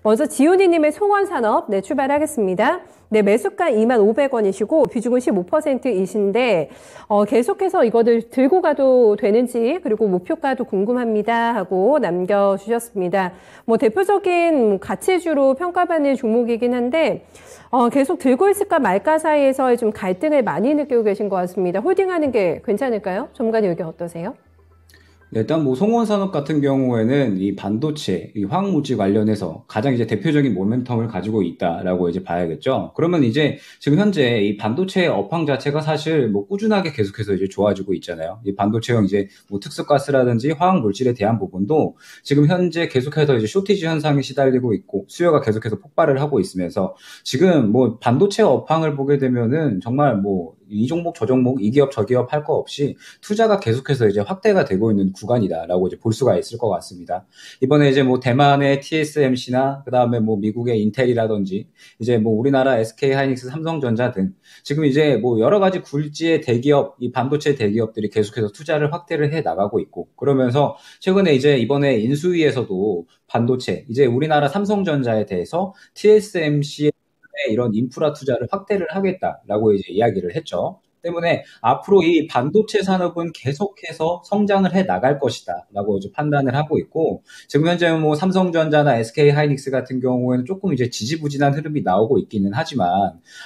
먼저 지훈이님의 송원산업 출발하겠습니다. 매수가 25,500원이시고 비중은 15%이신데 계속해서 이거를 들고 가도 되는지 그리고 목표가도 궁금합니다 하고 남겨주셨습니다. 대표적인 가치주로 평가받는 종목이긴 한데 계속 들고 있을까 말까 사이에서 좀 갈등을 많이 느끼고 계신 것 같습니다. 홀딩하는 게 괜찮을까요? 전문가님 의견 어떠세요? 네, 일단 송원산업 같은 경우에는 이 반도체, 이 화학물질 관련해서 가장 이제 대표적인 모멘텀을 가지고 있다라고 이제 봐야겠죠. 그러면 이제 지금 현재 이 반도체 업황 자체가 사실 꾸준하게 계속해서 이제 좋아지고 있잖아요. 이 반도체형 이제 특수가스라든지 화학물질에 대한 부분도 지금 현재 계속해서 이제 쇼티지 현상이 시달리고 있고 수요가 계속해서 폭발을 하고 있으면서 지금 반도체 업황을 보게 되면은 정말 이 종목 저 종목 이 기업 저 기업 할 거 없이 투자가 계속해서 이제 확대가 되고 있는 구간이다라고 이제 볼 수가 있을 것 같습니다. 이번에 이제 대만의 TSMC나 그다음에 미국의 인텔이라든지 이제 우리나라 SK 하이닉스, 삼성전자 등 지금 이제 여러 가지 굴지의 대기업, 이 반도체 대기업들이 계속해서 투자를 확대를 해 나가고 있고 그러면서 최근에 이제 이번에 인수위에서도 반도체 이제 우리나라 삼성전자에 대해서 TSMC의 이런 인프라 투자를 확대를 하겠다라고 이제 이야기를 했죠. 때문에 앞으로 이 반도체 산업은 계속해서 성장을 해 나갈 것이다라고 이제 판단을 하고 있고 지금 현재 삼성전자나 SK 하이닉스 같은 경우에는 조금 이제 지지부진한 흐름이 나오고 있기는 하지만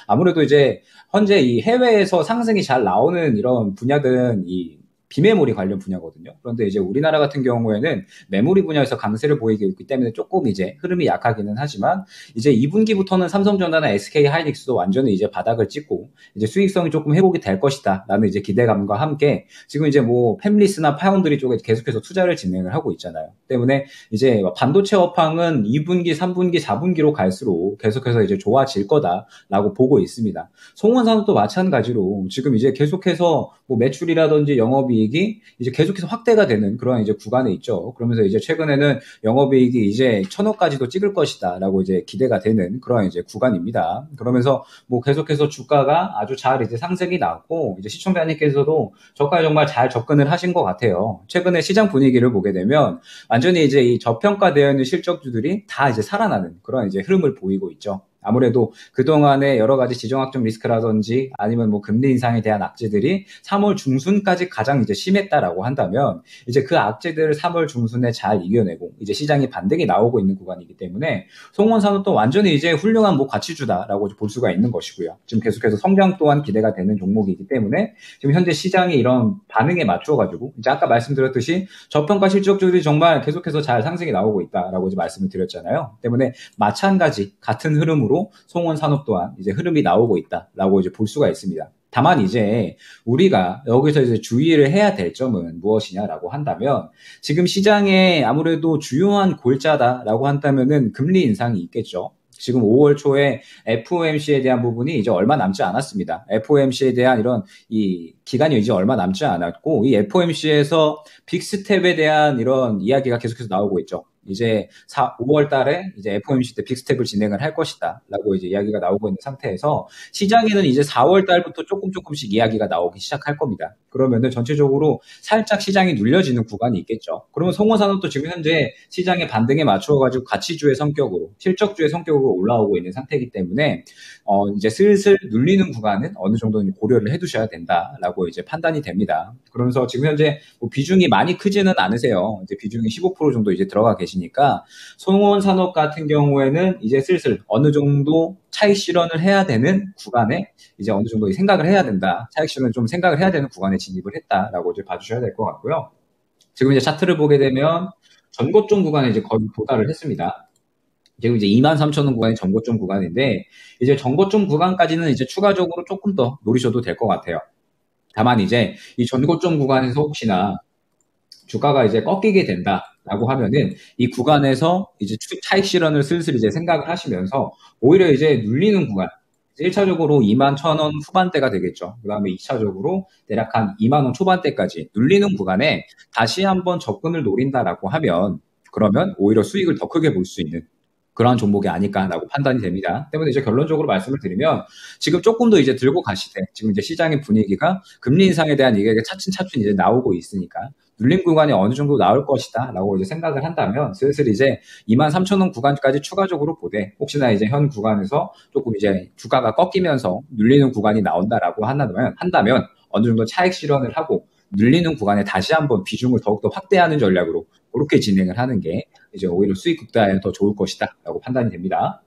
아무래도 이제 현재 이 해외에서 상승이 잘 나오는 이런 분야들은 이 비메모리 관련 분야거든요. 그런데 이제 우리나라 같은 경우에는 메모리 분야에서 강세를 보이고 있기 때문에 조금 이제 흐름이 약하기는 하지만 이제 2분기부터는 삼성전자나 SK 하이닉스도 완전히 이제 바닥을 찍고 이제 수익성이 조금 회복이 될 것이다. 라는 이제 기대감과 함께 지금 이제 팹리스나 파운드리 쪽에 계속해서 투자를 진행을 하고 있잖아요. 때문에 이제 반도체 업황은 2분기, 3분기, 4분기로 갈수록 계속해서 이제 좋아질 거다라고 보고 있습니다. 송원산업도 마찬가지로 지금 이제 계속해서 매출이라든지 영업이익이 이제 계속해서 확대가 되는 그런 이제 구간에 있죠. 그러면서 이제 최근에는 영업이익이 이제 1,000억까지도 찍을 것이다라고 이제 기대가 되는 그런 이제 구간입니다. 그러면서 계속해서 주가가 아주 잘 이제 상승이 나왔고 이제 시청자님께서도 저가에 정말 잘 접근을 하신 것 같아요. 최근에 시장 분위기를 보게 되면 완전히 이제 이 저평가되어 있는 실적주들이 다 이제 살아나는 그런 이제 흐름을 보이고 있죠. 아무래도 그동안의 여러 가지 지정학적 리스크라든지 아니면 금리 인상에 대한 악재들이 3월 중순까지 가장 이제 심했다라고 한다면 이제 그 악재들을 3월 중순에 잘 이겨내고 이제 시장이 반등이 나오고 있는 구간이기 때문에 송원산업도 완전히 이제 훌륭한 가치주다라고 볼 수가 있는 것이고요. 지금 계속해서 성장 또한 기대가 되는 종목이기 때문에 지금 현재 시장이 이런 반응에 맞춰가지고 이제 아까 말씀드렸듯이 저평가 실적주들이 정말 계속해서 잘 상승이 나오고 있다라고 이제 말씀을 드렸잖아요. 때문에 마찬가지 같은 흐름으로 송원산업 또한 이제 흐름이 나오고 있다라고 이제 볼 수가 있습니다. 다만 이제 우리가 여기서 이제 주의를 해야 될 점은 무엇이냐라고 한다면 지금 시장에 아무래도 주요한 골자다라고 한다면은 금리 인상이 있겠죠. 지금 5월 초에 FOMC에 대한 부분이 이제 얼마 남지 않았습니다. FOMC에 대한 이런 이 기간이 이제 얼마 남지 않았고 이 FOMC에서 빅스텝에 대한 이런 이야기가 계속해서 나오고 있죠. 이제 5월 달에 이제 FOMC 때 빅스텝을 진행을 할 것이다 라고 이제 이야기가 나오고 있는 상태에서 시장에는 이제 4월 달부터 조금씩 이야기가 나오기 시작할 겁니다. 그러면은 전체적으로 살짝 시장이 눌려지는 구간이 있겠죠. 그러면 송원산업도 지금 현재 시장의 반등에 맞춰가지고 가치주의 성격으로 실적주의 성격으로 올라오고 있는 상태이기 때문에 이제 슬슬 눌리는 구간은 어느 정도는 고려를 해두셔야 된다라고 이제 판단이 됩니다. 그러면서 지금 현재 비중이 많이 크지는 않으세요. 이제 비중이 15% 정도 이제 들어가 계시니까 송원산업 같은 경우에는 이제 슬슬 어느 정도 차익 실현을 해야 되는 구간에 이제 어느 정도 생각을 해야 된다. 차익 실현을 좀 생각을 해야 되는 구간에 진입을 했다라고 이제 봐주셔야 될 것 같고요. 지금 이제 차트를 보게 되면 전고점 구간에 이제 거의 도달을 했습니다. 지금 이제 23,000원 구간이 전고점 구간인데 이제 전고점 구간까지는 이제 추가적으로 조금 더 노리셔도 될 것 같아요. 다만 이제 이 전고점 구간에서 혹시나 주가가 이제 꺾이게 된다라고 하면은 이 구간에서 이제 차익 실현을 슬슬 이제 생각을 하시면서 오히려 이제 눌리는 구간 1차적으로 21,000원 후반대가 되겠죠. 그 다음에 2차적으로 대략 한 2만원 초반대까지 눌리는 구간에 다시 한번 접근을 노린다라고 하면 그러면 오히려 수익을 더 크게 볼 수 있는 그러한 종목이 아닐까라고 판단이 됩니다. 때문에 이제 결론적으로 말씀을 드리면 지금 조금 더 이제 들고 가시되 지금 이제 시장의 분위기가 금리 인상에 대한 얘기가 차츰 이제 나오고 있으니까 눌림 구간이 어느 정도 나올 것이다라고 이제 생각을 한다면 슬슬 이제 23,000원 구간까지 추가적으로 보되 혹시나 이제 현 구간에서 조금 이제 주가가 꺾이면서 눌리는 구간이 나온다라고 한다면 어느 정도 차익 실현을 하고 눌리는 구간에 다시 한번 비중을 더욱더 확대하는 전략으로 그렇게 진행을 하는 게 이제 오히려 수익 극대화에 더 좋을 것이다라고 판단이 됩니다.